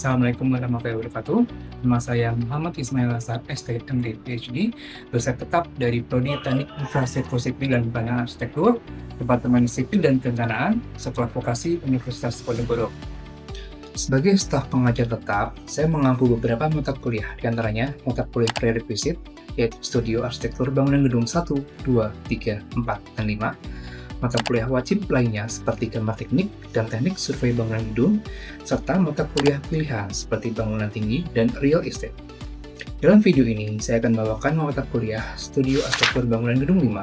Assalamualaikum warahmatullahi wabarakatuh. Nama saya Muhammad Ismail Hasan, ST, MD, PhD, dosen tetap dari Prodi Teknik Infrastruktur Sipil dan Perencanaan Arsitektur, Departemen Sipil dan Perencanaan, Sekolah Vokasi Universitas Diponegoro. Sebagai staf pengajar tetap, saya mengampu beberapa mata kuliah, diantaranya mata kuliah prerequisite, yaitu Studio Arsitektur Bangunan Gedung 1, 2, 3, 4, dan 5, mata kuliah wajib lainnya seperti gambar teknik dan teknik survei bangunan gedung, serta mata kuliah pilihan seperti bangunan tinggi dan real estate. Dalam video ini, saya akan membawakan mata kuliah Studio Arsitektur Bangunan Gedung 5.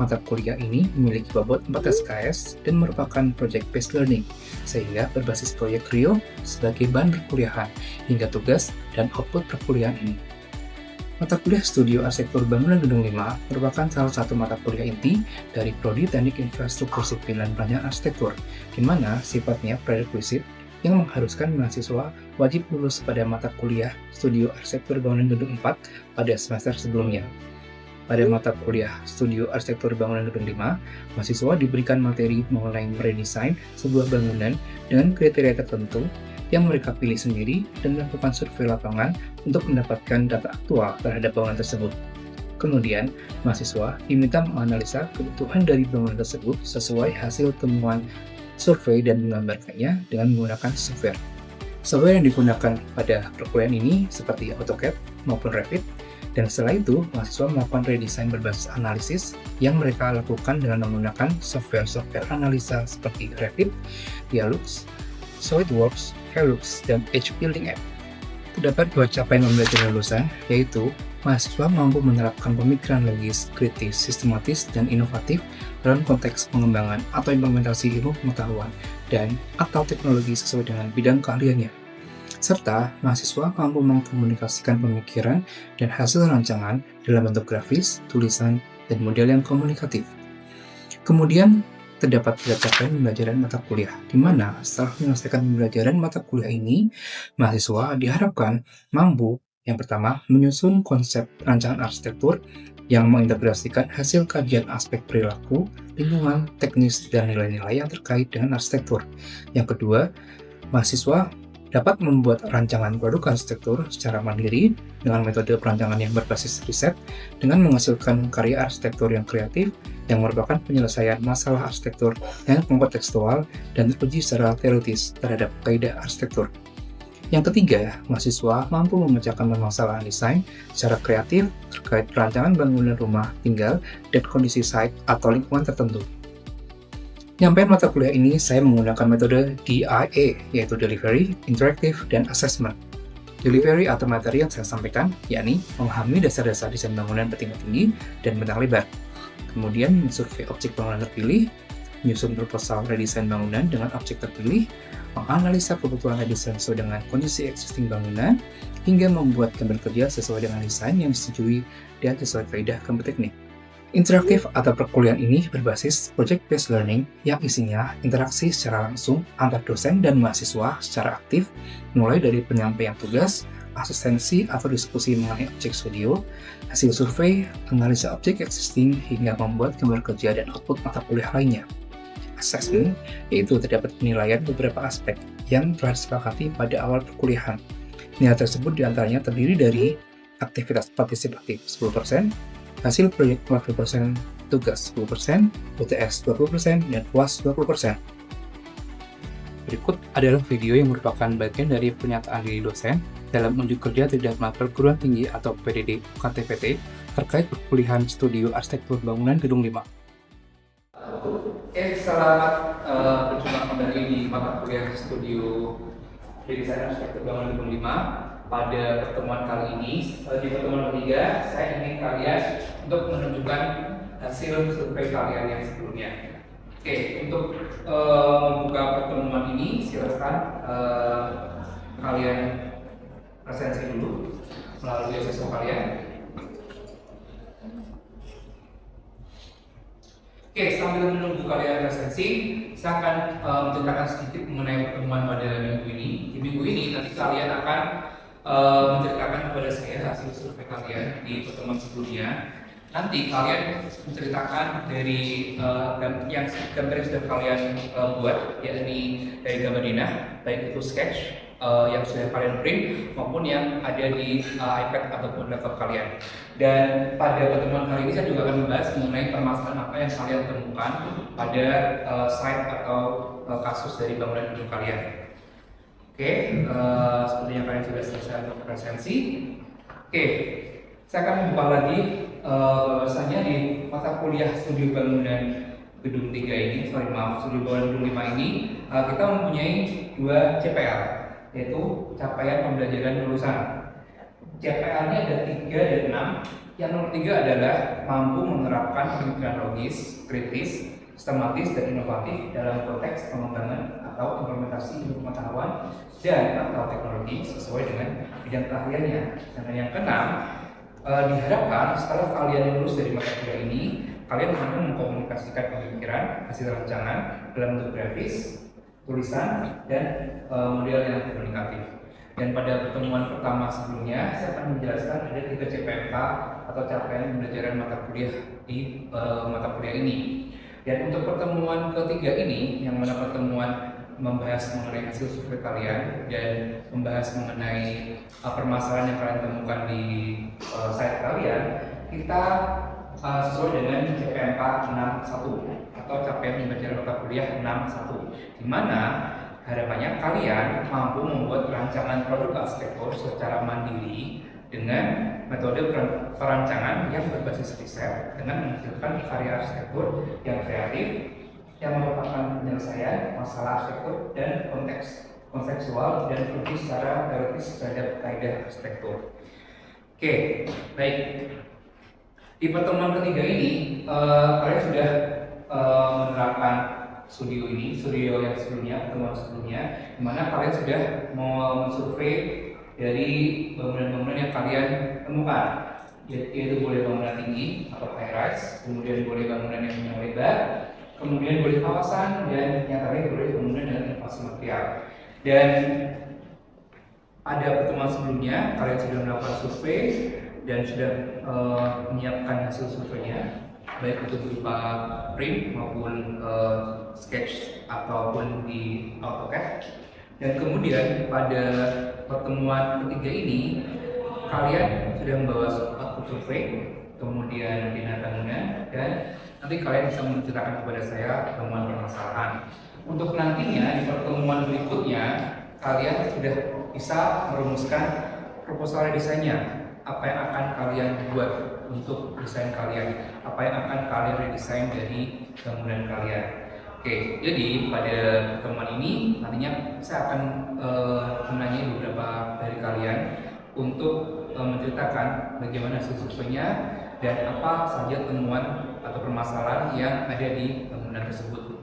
Mata kuliah ini memiliki bobot 4 SKS dan merupakan project-based learning, sehingga berbasis proyek real sebagai bahan perkuliahan hingga tugas dan output perkuliahan ini. Mata kuliah Studio Arsitektur Bangunan Gedung 5 merupakan salah satu mata kuliah inti dari Prodi Teknik Infrastruktur Sipil dan Perencanaan Arsitektur, di mana sifatnya prerequisite yang mengharuskan mahasiswa wajib lulus pada mata kuliah Studio Arsitektur Bangunan Gedung 4 pada semester sebelumnya. Pada mata kuliah Studio Arsitektur Bangunan Gedung 5, mahasiswa diberikan materi mengenai meredesain sebuah bangunan dengan kriteria tertentu yang mereka pilih sendiri dan melakukan survei lapangan untuk mendapatkan data aktual terhadap bangunan tersebut. Kemudian, mahasiswa diminta menganalisa kebutuhan dari bangunan tersebut sesuai hasil temuan survei dan menggambarkannya dengan menggunakan software. Software yang digunakan pada perkuliahan ini seperti AutoCAD maupun Revit, dan setelah itu mahasiswa melakukan redesign berbasis analisis yang mereka lakukan dengan menggunakan software analisa seperti Revit, Dialux, SolidWorks, Velux, dan Edge Building App. Terdapat dua capaian pembelajaran lulusan, yaitu mahasiswa mampu menerapkan pemikiran logis, kritis, sistematis, dan inovatif dalam konteks pengembangan atau implementasi ilmu pengetahuan dan atau teknologi sesuai dengan bidang keahliannya. Serta mahasiswa mampu mengkomunikasikan pemikiran dan hasil rancangan dalam bentuk grafis, tulisan, dan model yang komunikatif. Kemudian, terdapat 3 capaian pembelajaran mata kuliah, di mana setelah menyelesaikan pembelajaran mata kuliah ini, mahasiswa diharapkan mampu, yang pertama, menyusun konsep rancangan arsitektur yang mengintegrasikan hasil kajian aspek perilaku, lingkungan, teknis, dan nilai-nilai yang terkait dengan arsitektur. Yang kedua, mahasiswa dapat membuat rancangan produk arsitektur secara mandiri dengan metode perancangan yang berbasis riset dengan menghasilkan karya arsitektur yang kreatif yang merupakan penyelesaian masalah arsitektur yang kontekstual dan teruji secara teoritis terhadap kaidah arsitektur. Yang ketiga, mahasiswa mampu memecahkan permasalahan desain secara kreatif terkait perancangan bangunan rumah tinggal dan kondisi site atau lingkungan tertentu. Penyampaian mata kuliah ini saya menggunakan metode DIA, yaitu Delivery, Interactive, dan Assessment. Delivery atau materi yang saya sampaikan, yakni memahami dasar-dasar desain bangunan bertingkat tinggi dan bentang lebar. Kemudian mensurvei objek bangunan terpilih, menyusun proposal redesign bangunan dengan objek terpilih, menganalisa kebutuhan redesign sesuai dengan kondisi existing bangunan, hingga membuat gambar kerja sesuai dengan desain yang disetujui dan sesuai kaidah gambar teknik. Interaktif atau perkuliahan ini berbasis project-based learning yang isinya interaksi secara langsung antar dosen dan mahasiswa secara aktif, mulai dari penyampaian tugas, asistensi atau diskusi mengenai objek studio, hasil survei, analisa objek existing, hingga membuat gambar kerja dan output mata kuliah lainnya. Assessment, yaitu terdapat penilaian beberapa aspek yang telah disepakati pada awal perkuliahan. Nilai tersebut diantaranya terdiri dari aktivitas partisipatif 10%, hasil proyek 40%, tugas 10%, UTS 20%, dan UAS 20%. Berikut adalah video yang merupakan bagian dari pernyataan diri dosen dalam unjuk kerja terhadap perguruan tinggi atau PDD UKT-PT terkait perkuliahan Studio Arsitektur Bangunan Gedung 5. Selamat berjumpa kembali di mata kuliah Studio Desain Arsitektur Bangunan Gedung 5. Pada pertemuan kali ini, di pertemuan ketiga, saya ingin kalian untuk menunjukkan hasil survei kalian yang sebelumnya. Oke, untuk membuka pertemuan ini, silakan kalian presensi dulu melalui siswa kalian. Oke, sambil menunggu kalian presensi, saya akan menceritakan sedikit mengenai pertemuan pada minggu ini. Di minggu ini nanti kalian akan menceritakan kepada saya hasil survei kalian di pertemuan sebelumnya. Nanti kalian menceritakan dari gambar yang sudah kalian buat, yakni dari gambar denah, baik itu sketch, yang sudah kalian print maupun yang ada di iPad ataupun laptop kalian. Dan pada pertemuan kali ini saya juga akan membahas mengenai permasalahan apa yang kalian temukan pada site atau kasus dari bangunan gedung kalian. Oke, sepertinya kalian sudah selesai untuk presensi. Oke, saya akan membuka lagi bahwasanya di mata kuliah studi bangunan gedung 3 ini, studi bangunan gedung 5 ini, kita mempunyai 2 CPL, yaitu capaian pembelajaran lulusan. CPL-nya ada 3 dan 6. Yang nomor 3 adalah mampu menerapkan pemikiran logis, kritis, sistematis, dan inovatif dalam konteks pengembangan atau implementasi ilmu pengetahuan dan atau teknologi sesuai dengan bidang keahliannya. Dan yang keenam, diharapkan setelah kalian lulus dari mata kuliah ini, kalian mampu mengkomunikasikan pemikiran, hasil rancangan dalam bentuk grafis, tulisan, dan model yang komunikatif. Dan pada pertemuan pertama sebelumnya, saya akan menjelaskan ada 3 CPMK atau capaian pembelajaran mata kuliah di mata kuliah ini. Dan untuk pertemuan ketiga ini, yang mana pertemuan membahas mengenai hasil survei kalian dan membahas mengenai permasalahan yang kalian temukan di site kalian, kita sesuai dengan CPMK 61 atau capaian pembelajaran mata kuliah 61, di mana harapannya kalian mampu membuat rancangan produk arsitektur secara mandiri dengan metode perancangan yang berbasis riset dengan menghasilkan karya arsitektur yang kreatif yang merupakan penyelesaian masalah arsitektur dan konteks konseptual dan teori secara teoritis terhadap kaidah arsitektur. Oke, baik. Di pertemuan ketiga ini, kalian sudah menerapkan studio yang sebelumnya, pertemuan sebelumnya, di mana kalian sudah mensurvei dari bangunan-bangunan yang kalian temukan, yaitu boleh bangunan tinggi atau high rise, kemudian boleh bangunan yang lebar, kemudian boleh kawasan, dan yang terakhir boleh bangunan dengan inovasi material. Dan pada pertemuan sebelumnya kalian sudah melakukan survei dan sudah menyiapkan hasil surveinya, baik itu berupa print maupun sketch ataupun di AutoCAD. Dan kemudian pada pertemuan ketiga ini kalian sudah membawa output survei, kemudian bina bangunan, dan nanti kalian bisa menceritakan kepada saya temuan permasalahan. Untuk nantinya di pertemuan berikutnya kalian sudah bisa merumuskan proposal desainnya, apa yang akan kalian buat untuk desain kalian, apa yang akan kalian redesain dari bangunan kalian. Oke, jadi pada pertemuan ini nantinya saya akan menanyai beberapa dari kalian untuk menceritakan bagaimana hasil surveinya dan apa saja temuan atau permasalahan yang ada di bangunan tersebut.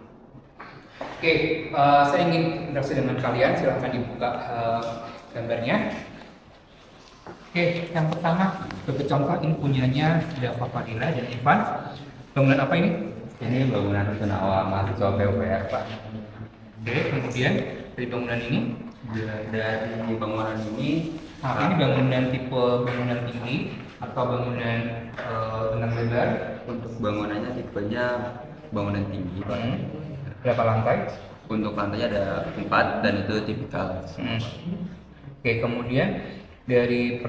Oke, saya ingin interaksi dengan kalian, silahkan dibuka gambarnya. Oke, yang pertama, sebagai contoh ini punyanya Dava Fadila dan Ivan. Bangunan apa ini? Ini bangunan Rusunawa mahasiswa PUPR, Pak. Oke, kemudian dari bangunan ini? Dari bangunan ini, Ini bangunan tipe bangunan tinggi atau bangunan benang lebar? untuk bangunannya tipenya bangunan tinggi, Pak. Berapa lantai? Untuk lantainya ada 4 dan itu tipikal. Oke, kemudian dari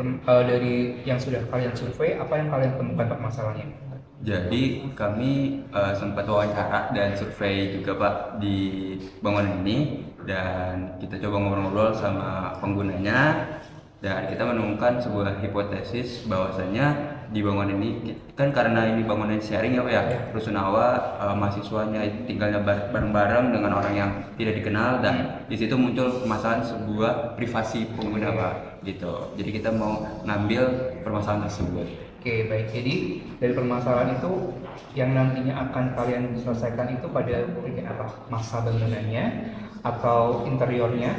yang sudah kalian survei, apa yang kalian temukan permasalahannya? Jadi kami sempat wawancara dan survei juga, Pak, di bangunan ini, dan kita coba ngobrol-ngobrol sama penggunanya, dan kita menemukan sebuah hipotesis bahwasanya di bangunan ini kan karena ini bangunan sharing ya, Pak, ya. Rusunawa mahasiswanya tinggalnya bareng-bareng dengan orang yang tidak dikenal, dan di situ muncul permasalahan sebuah privasi pengguna, Pak, gitu. Jadi kita mau ngambil permasalahan tersebut. Oke, baik. Jadi dari permasalahan itu yang nantinya akan kalian selesaikan itu pada bagian apa? Masa bangunannya atau interiornya?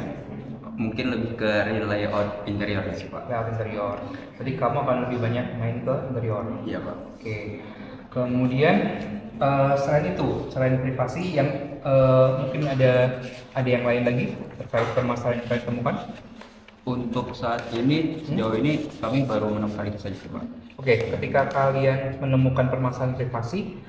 Mungkin lebih ke layout interior sih, Pak. Layout interior. Jadi kamu akan lebih banyak main ke interior. Iya, Pak. Oke. Kemudian selain privasi yang mungkin ada yang lain lagi terkait permasalahan yang kalian temukan? Untuk saat ini, sejauh ini kami baru menemukan itu saja, Pak. Oke, ketika kalian menemukan permasalahan privasi,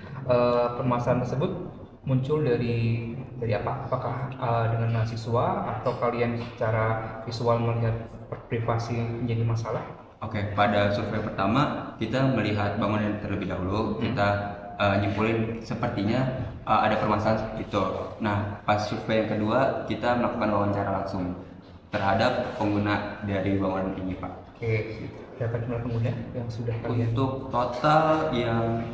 permasalahan tersebut muncul dari apa? Apakah dengan mahasiswa atau kalian secara visual melihat privasi menjadi masalah? Oke, pada survei pertama kita melihat bangunan terlebih dahulu, kita nyimpulin sepertinya ada permasalahan itu. Nah, pas survei yang kedua kita melakukan wawancara langsung terhadap pengguna dari bangunan ini, Pak. Oke, berapa jumlah pengguna yang sudah kalian? Untuk total yang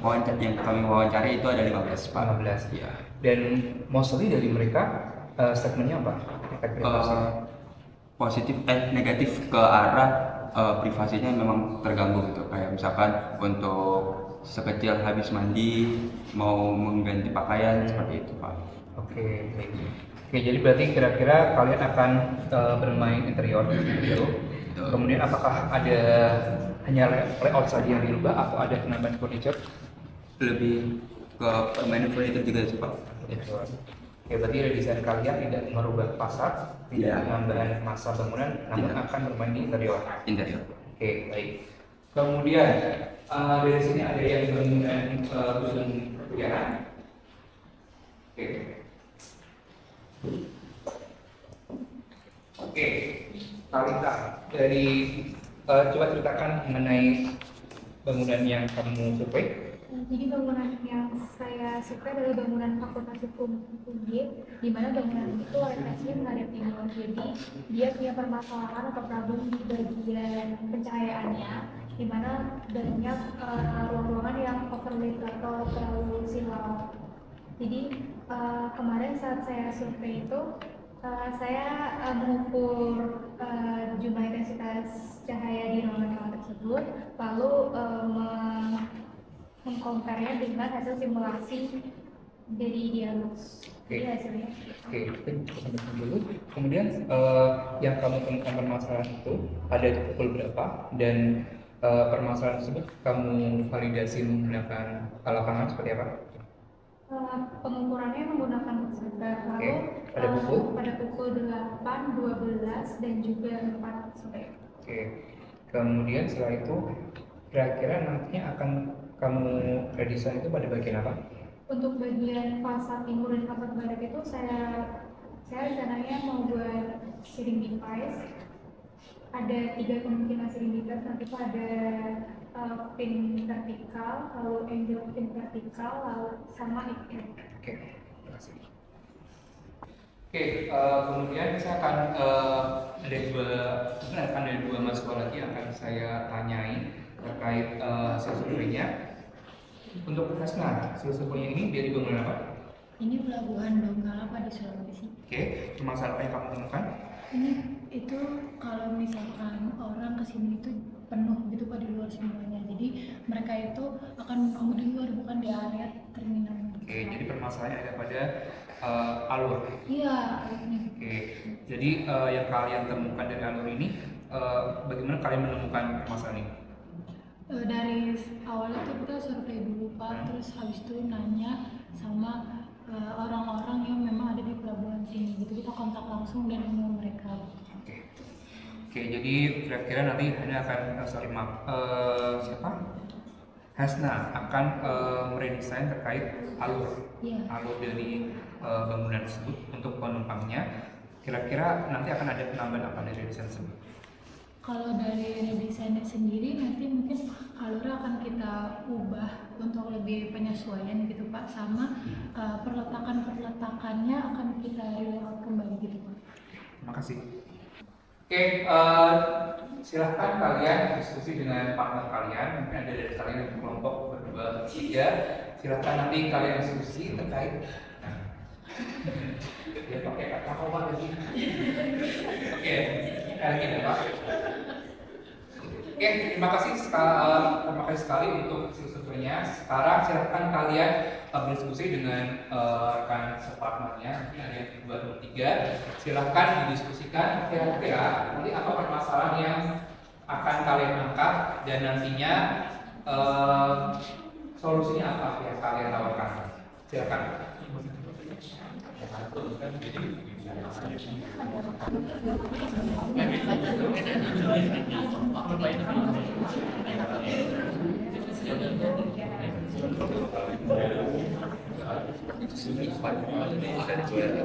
kami wawancarai itu ada 15, Pak. 15. Ya. Dan mostly dari mereka statementnya apa? Terkait privasi? Positif negatif ke arah privasinya memang terganggu gitu, kayak misalkan untuk sekecil habis mandi mau mengganti pakaian seperti itu, Pak. Oke, baik. Oke, jadi berarti kira-kira kalian akan bermain interior gitu. Betul. Kemudian apakah ada hanya layout saja yang dirubah atau ada penambahan furniture? Lebih ke permainan furniture juga sih, Pak. Gitu. Oke, berarti desain kalian tidak merubah fasad, tidak Iya. menambahkan massa bangunan, namun Tidak. akan bermain di interior. Interior. Oke, baik. Kemudian dari sini ada yang bangunan gedung perkuliahan. Oke. Oke, Talita, dari coba ceritakan mengenai bangunan yang kamu survei. Jadi bangunan yang saya suka adalah bangunan Fakultas Hukum UGM, di mana bangunan itu orientasinya menghadap timur. Jadi dia punya permasalahan atau problem di bagian pencahayaannya, di mana banyak ruang-ruangan yang overlit atau terlalu silau. Jadi kemarin saat saya survei itu saya mengukur jumlah intensitas cahaya di ruangan tersebut, lalu mengkomparnya dengan hasil simulasi dari Dialux. Jadi hasilnya. Oke, kita sampai dulu. Kemudian yang kamu temukan permasalahan itu ada di pukul berapa dan permasalahan tersebut kamu validasi menggunakan lapangan seperti apa? Pengukurannya menggunakan sensor, lalu pada pukul? pada pukul 8, 12, dan juga 4 sore. Oke, kemudian setelah itu kira-kira nantinya akan kamu redesign itu pada bagian apa? Untuk bagian fasad timur dan fasad barat itu saya rencananya mau buat shading device. Ada 3 kemungkinan shading device, nanti itu ada pin vertikal, lalu angle pin vertikal, lalu sama iklim. Oke, terima kasih. Oke, kemudian saya akan ada dua mahasiswa lagi yang akan saya tanyai terkait hasil surveinya. Untuk Hasna, hasil surveinya ini dari bangunan apa? Ini pelabuhan Donggala Pak di Sulawesi. Oke, permasalahan apa yang kamu temukan? Ini itu kalau misalkan orang kesini itu penuh gitu Pak di luar semuanya. Jadi mereka itu akan menunggu di luar bukan di area terminal. Oke, jadi permasalahannya ada pada alur. Iya, ini. Oke, jadi yang kalian temukan dari alur ini, bagaimana kalian menemukan permasalahan ini? Dari awalnya tuh kita survei dulu Pak, terus habis itu nanya sama orang-orang yang memang ada di pelabuhan sini gitu. Kita kontak langsung dan hubungi mereka. Oke, jadi kira-kira nanti Hana akan siapa? Hasna akan meredesain terkait alur dari bangunan tersebut untuk penumpangnya. Kira-kira nanti akan ada penambahan apa dari desain tersebut? Kalau dari redesainnya sendiri nanti mungkin alurnya akan kita ubah untuk lebih penyesuaian gitu Pak, sama perletakannya akan kita layout kembali gitu Pak. Terima kasih. Oke, silahkan kalian diskusi dengan partner kalian. Mungkin ada dari kalian yang kelompok berdua, tiga. Silahkan nanti kalian diskusi terkait. Dia pakai kata kawan lagi. Oke, lagi ya Pak. Oke, terima kasih sekali untuk hasil surveinya. Sekarang silahkan kalian berdiskusi dengan rekan separtnernya. Mungkin ada yang kedua atau tiga. Silahkan didiskusikan kira-kira nanti apa permasalahan yang akan kalian angkat dan nantinya solusinya apa yang kalian tawarkan. Silahkan. itu sih paling dari juara.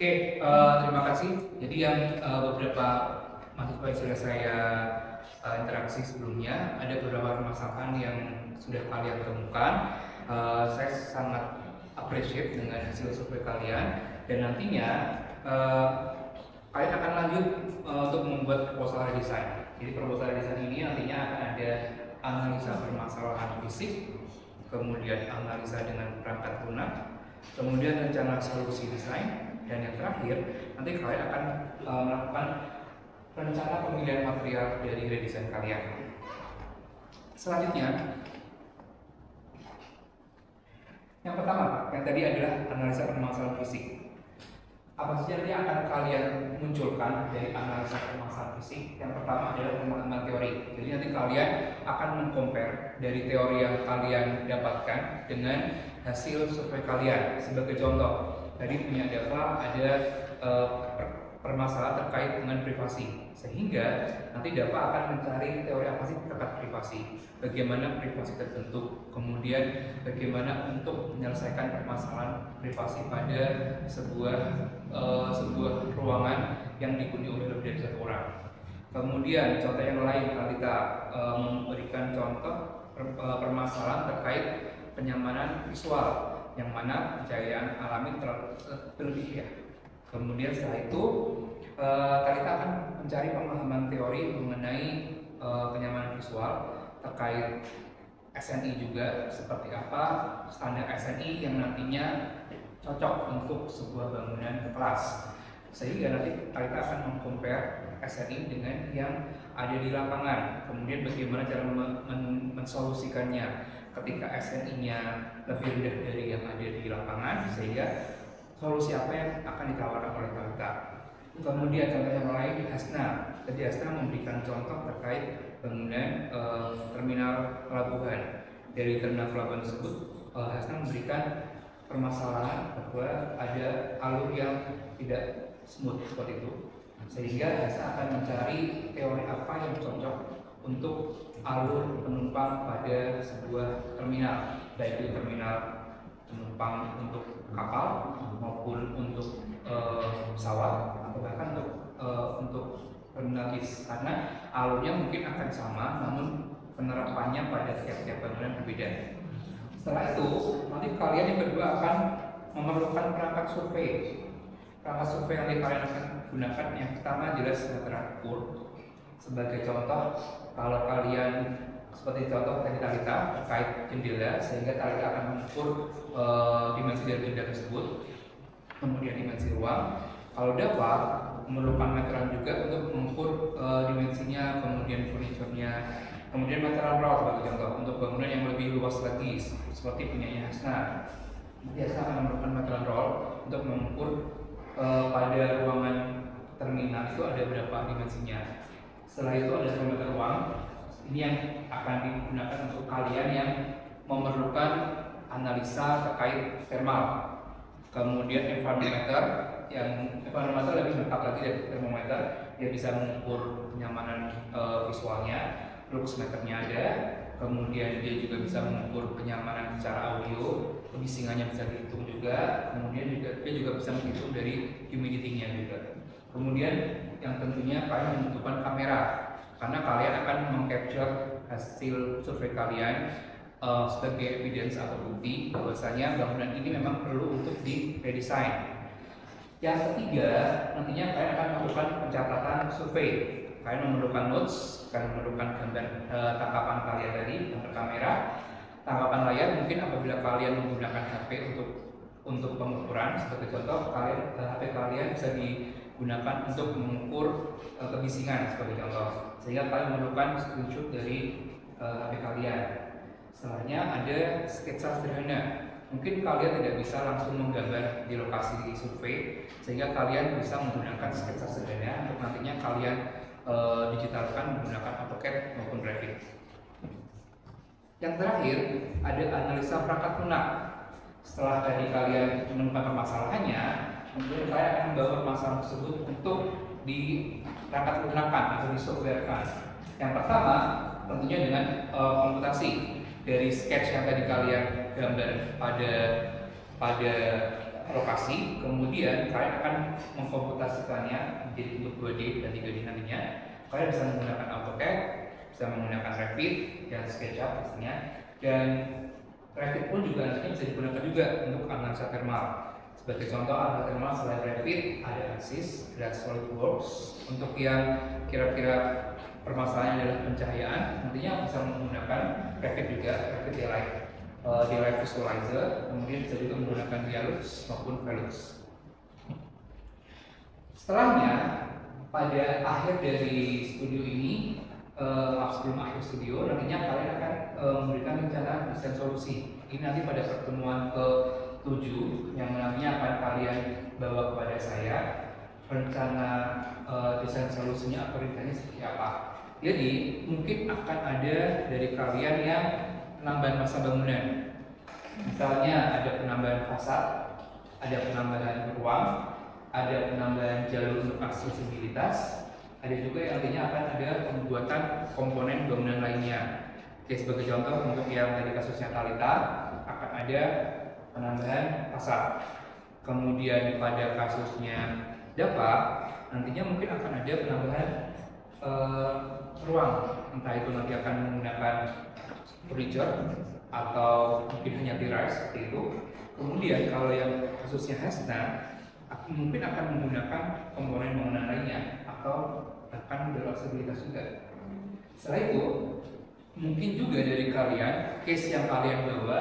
Oke, terima kasih. Jadi yang beberapa mahasiswa yang sudah saya interaksi sebelumnya, ada beberapa permasalahan yang sudah kalian temukan. Saya sangat appreciate dengan hasil survei kalian, dan nantinya kalian akan lanjut untuk membuat proposal redesign. Jadi proposal redesign ini nantinya akan ada analisa permasalahan fisik, kemudian analisa dengan perangkat lunak, kemudian rencana solusi desain, dan yang terakhir nanti kalian akan melakukan rencana pemilihan material dari redesign kalian. Selanjutnya, yang pertama, yang tadi adalah analisa permasalahan fisik. Apa saja yang akan kalian munculkan dari analisa permasalahan fisik? Yang pertama adalah pemahaman teori. Jadi nanti kalian akan mengcompare dari teori yang kalian dapatkan dengan hasil survei kalian. Sebagai contoh, tadi punya Dava ada permasalahan terkait dengan privasi, sehingga nanti Dava akan mencari teori apa sih terkait privasi, bagaimana privasi terbentuk, kemudian bagaimana untuk menyelesaikan permasalahan privasi pada sebuah ruangan yang dihuni oleh lebih dari satu orang. Kemudian contoh yang lain, kita memberikan contoh permasalahan terkait kenyamanan visual, yang mana pencahayaan alami terlebih ya. Kemudian setelah itu kita akan mencari pemahaman teori mengenai kenyamanan visual terkait SNI juga, seperti apa standar SNI yang nantinya cocok untuk sebuah bangunan kelas, sehingga nanti kita akan mengcompare SNI dengan yang ada di lapangan. Kemudian bagaimana cara mensolusikannya ketika SNI-nya lebih rendah dari yang ada di lapangan, sehingga solusi apa yang akan ditawarkan oleh kita. Kemudian contoh yang lain di Hasna. Tadi Hasna memberikan contoh terkait bangunan terminal pelabuhan. Dari terminal pelabuhan tersebut, Hasna memberikan permasalahan bahwa ada alur yang tidak smooth seperti itu, sehingga Hasna akan mencari teori apa yang cocok untuk alur penumpang pada sebuah terminal, baik itu terminal penumpang untuk kapal maupun untuk pesawat, atau bahkan untuk terminal bis, karena alurnya mungkin akan sama, namun penerapannya pada tiap-tiap bangunan berbeda. Setelah itu, nanti kalian yang kedua akan memerlukan perangkat survei. Perangkat survei yang kalian akan gunakan yang pertama jelas meteran ukur. Sebagai contoh, kalau kalian seperti contoh tadi Talita terkait jendela, sehingga Talita akan mengukur dimensi dari jendela tersebut, kemudian dimensi ruang. Kalau Dava memerlukan meteran juga untuk mengukur dimensinya, kemudian furniturnya, kemudian meteran raw sebagai contoh untuk bangunan yang lebih luas lagi seperti punyanya Hasna. Hasna akan memerlukan meteran raw untuk mengukur pada ruangan terminal itu ada berapa dimensinya. Setelah itu ada termometer ruang. Ini yang akan digunakan untuk kalian yang memerlukan analisa terkait thermal. Kemudian environmeter, yang environmeter lebih lengkap lagi dari termometer, dia bisa mengukur kenyamanan visualnya. Luxmeternya ada, kemudian dia juga bisa mengukur kenyamanan secara audio, kebisingannya bisa dihitung juga, kemudian dia juga bisa menghitung dari humidity-nya juga. Kemudian yang tentunya kalian membutuhkan kamera, karena kalian akan mengcapture hasil survei kalian sebagai evidence atau bukti bahwasanya bangunan ini memang perlu untuk di redesign. Yang ketiga, nantinya kalian akan melakukan pencatatan survei. Kalian memerlukan notes, kalian memerlukan gambar tangkapan kalian tadi, gambar kamera, tangkapan layar. Mungkin apabila kalian menggunakan HP untuk pengukuran, seperti contoh, HP kalian bisa digunakan untuk mengukur kebisingan sebagai contoh, sehingga kalian memerlukan screenshot dari HP kalian. Setelahnya ada sketsa sederhana. Mungkin kalian tidak bisa langsung menggambar di lokasi di survei, sehingga kalian bisa menggunakan sketsa sederhana untuk nantinya kalian digitalkan menggunakan AutoCAD maupun Revit. Yang terakhir ada analisa perangkat lunak. Setelah tadi kalian menemukan permasalahannya, kemudian kalian akan membawa permasalahan tersebut untuk di perangkat lunakan atau disoftwarekan. Yang pertama tentunya dengan komputasi. Dari sketch yang tadi kalian gambar pada lokasi, kemudian kalian akan mengkomputasikannya menjadi bentuk 2D dan 3D nantinya. Kalian bisa menggunakan AutoCAD, bisa menggunakan Revit dan SketchUp pastinya, dan Revit pun juga nantinya bisa digunakan juga untuk analisa thermal. Sebagai contoh analisa thermal selain Revit ada ANSYS, ada SolidWorks. Untuk yang kira-kira permasalahannya adalah pencahayaan, nantinya bisa menggunakan Revit juga, Revit di Light Visualizer, kemudian bisa juga menggunakan Dialux maupun Velux. Setelahnya, pada akhir dari studio ini, sebelum akhir studio, nantinya kalian akan memberikan rencana desain solusi. Ini nanti pada pertemuan ke-7 yang nantinya akan kalian bawa kepada saya rencana desain solusinya atau rencananya seperti apa. Jadi mungkin akan ada dari kalian yang penambahan masa bangunan. Misalnya ada penambahan fasad, ada penambahan ruang, ada penambahan jalur untuk aksesibilitas, ada juga yang nantinya akan ada pembuatan komponen bangunan lainnya. Oke, sebagai contoh untuk yang dari kasusnya Talita akan ada penambahan fasad. Kemudian pada kasusnya Dava nantinya mungkin akan ada penambahan ruang, entah itu nanti akan menggunakan furniture atau mungkin hanya tirai seperti itu. Kemudian kalau yang kasusnya Hesna mungkin akan menggunakan komponen bangunan lainnya atau bahkan berfleksibilitas juga. Setelah itu mungkin juga dari kalian case yang kalian bawa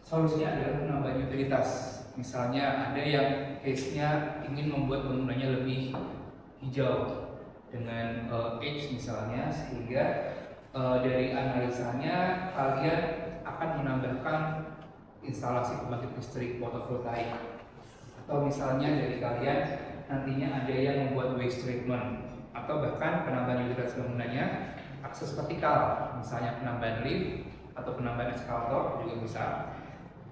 solusinya adalah penambahan utilitas. Misalnya ada yang case-nya ingin membuat bangunannya lebih hijau dengan edge misalnya, sehingga dari analisanya kalian akan menambahkan instalasi pembangkit listrik fotovoltaik. Atau misalnya dari kalian nantinya ada yang membuat waste treatment, atau bahkan penambahan utilitas bangunannya akses vertikal, misalnya penambahan lift atau penambahan eskalator juga bisa.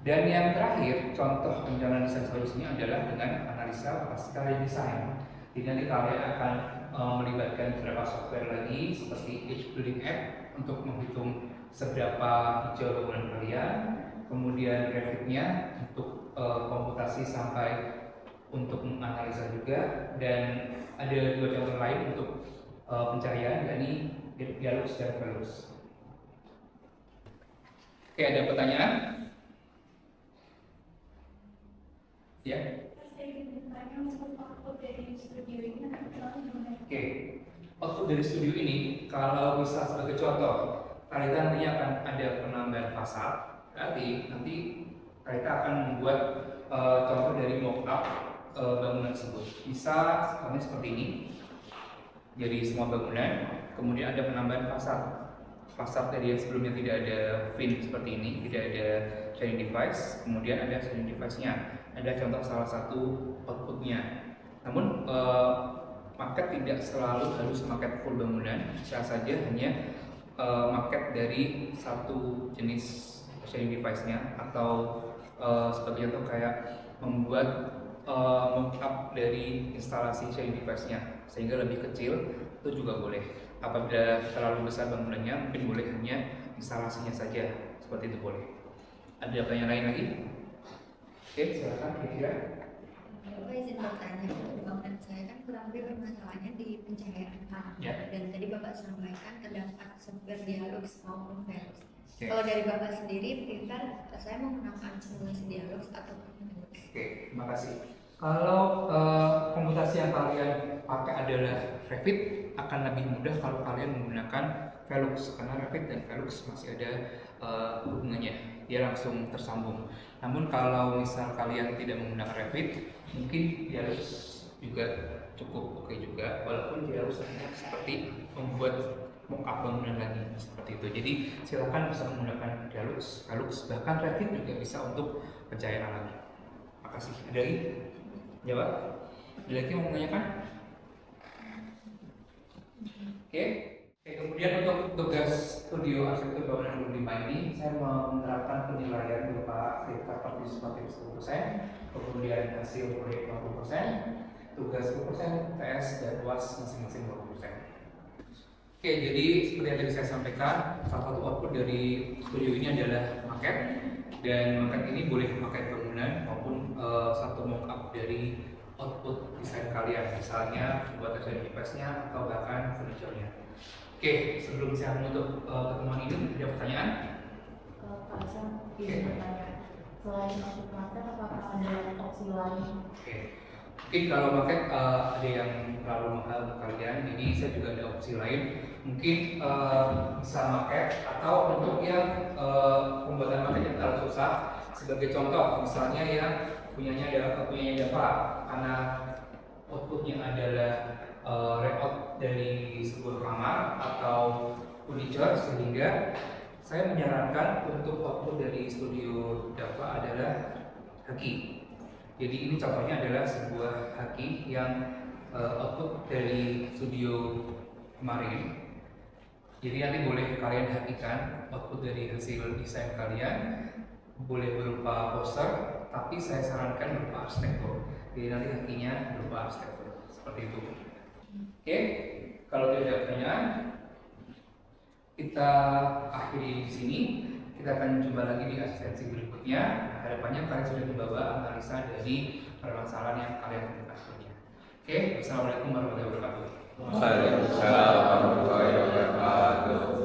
Dan yang terakhir, contoh rencana desain solusinya adalah dengan analisa pasca desain. Jadi nanti kalian akan melibatkan beberapa software lagi seperti Edge Building App untuk menghitung seberapa hijau bangunan kalian, kemudian Revit-nya untuk komputasi sampai untuk menganalisa juga, dan ada dua contoh lain untuk pencahayaan, yakni Dialux dan Velux. Oke, ada pertanyaan? Ya. Oke, output dari studio ini kalau bisa sebagai contoh, kita nantinya akan ada penambahan fasad, berarti nanti kita akan membuat contoh dari mock-up bangunan tersebut. Bisa kami seperti ini, jadi semua bangunan, kemudian ada penambahan fasad. Fasad dari yang sebelumnya tidak ada fin seperti ini, tidak ada shading device, kemudian ada shading device-nya. Ada contoh salah satu outputnya. Namun market tidak selalu harus market full bangunan, bisa saja hanya market dari satu jenis shading device-nya, atau sebagai contoh kayak membuat mock-up dari instalasi shading device-nya sehingga lebih kecil, itu juga boleh. Apabila terlalu besar bangunannya, mungkin boleh hanya instalasinya saja, seperti itu boleh. Ada pertanyaan lain lagi? Oke, silakan kira-kira. Bapak izin bertanya, bangunan saya kan kurang lebih bermasalahnya di pencahayaan Pak. Ya. Dan tadi Bapak sampaikan terdapat software Dialux maupun Velux. Oke. Kalau dari Bapak sendiri, prefer saya menggunakan simulasi Dialux atau Velux? Oke, terima kasih. Kalau komputasi yang kalian pakai adalah Revit, akan lebih mudah kalau kalian menggunakan Velux, karena Revit dan Velux masih ada hubungannya, dia langsung tersambung. Namun kalau misal kalian tidak menggunakan Revit, mungkin Dialux juga cukup oke juga, walaupun Dialux hanya seperti membuat mock-up bangunan lagi seperti itu. Jadi silakan bisa menggunakan Dialux, Velux, bahkan Revit juga bisa untuk pencahayaan alami. Makasih. Ada lagi? Jawab? Ada lagi mau menanyakan? Oke. Oke, kemudian untuk tugas studio arsitektur bangunan 25 ini, saya menerapkan penilaian berupa tingkat partisipatif 10%, kemudian hasil proyek 50%, tugas 10%, TS dan UAS masing-masing 20%. Oke, jadi seperti yang tadi saya sampaikan, salah satu output dari studio ini adalah maket, dan maket ini boleh maket bangunan maupun satu mockup dari output desain kalian, misalnya buat desain device-nya atau bahkan furniture-nya. Oke, sebelum saya menutup pertemuan ini, ada pertanyaan? Pak Hasan, izin bertanya. Selain output market, apakah ada opsi lain? Oke, mungkin kalau market ada yang terlalu mahal untuk kalian, jadi saya juga ada opsi lain. Mungkin bisa market atau untuk yang pembuatan marketnya terlalu susah. Sebagai contoh, misalnya yang punyanya Java, karena outputnya adalah layout dari sebuah kamar atau furniture, sehingga saya menyarankan untuk output dari studio Java adalah haki. Jadi ini contohnya adalah sebuah haki yang output dari studio kemarin. Jadi nanti boleh kalian hakikan output dari hasil desain kalian, boleh berupa poster, tapi saya sarankan berupa arsitektur. Jadi nanti hakinya berupa arsitektur, seperti itu. Oke, kalau tidak ada pertanyaan, kita akhiri di sini. Kita akan jumpa lagi di asistensi berikutnya. Harapannya kalian sudah membawa analisa dari permasalahan yang kalian temukan. Oke, wassalamualaikum warahmatullahi wabarakatuh. Waalaikumsalam warahmatullahi wabarakatuh.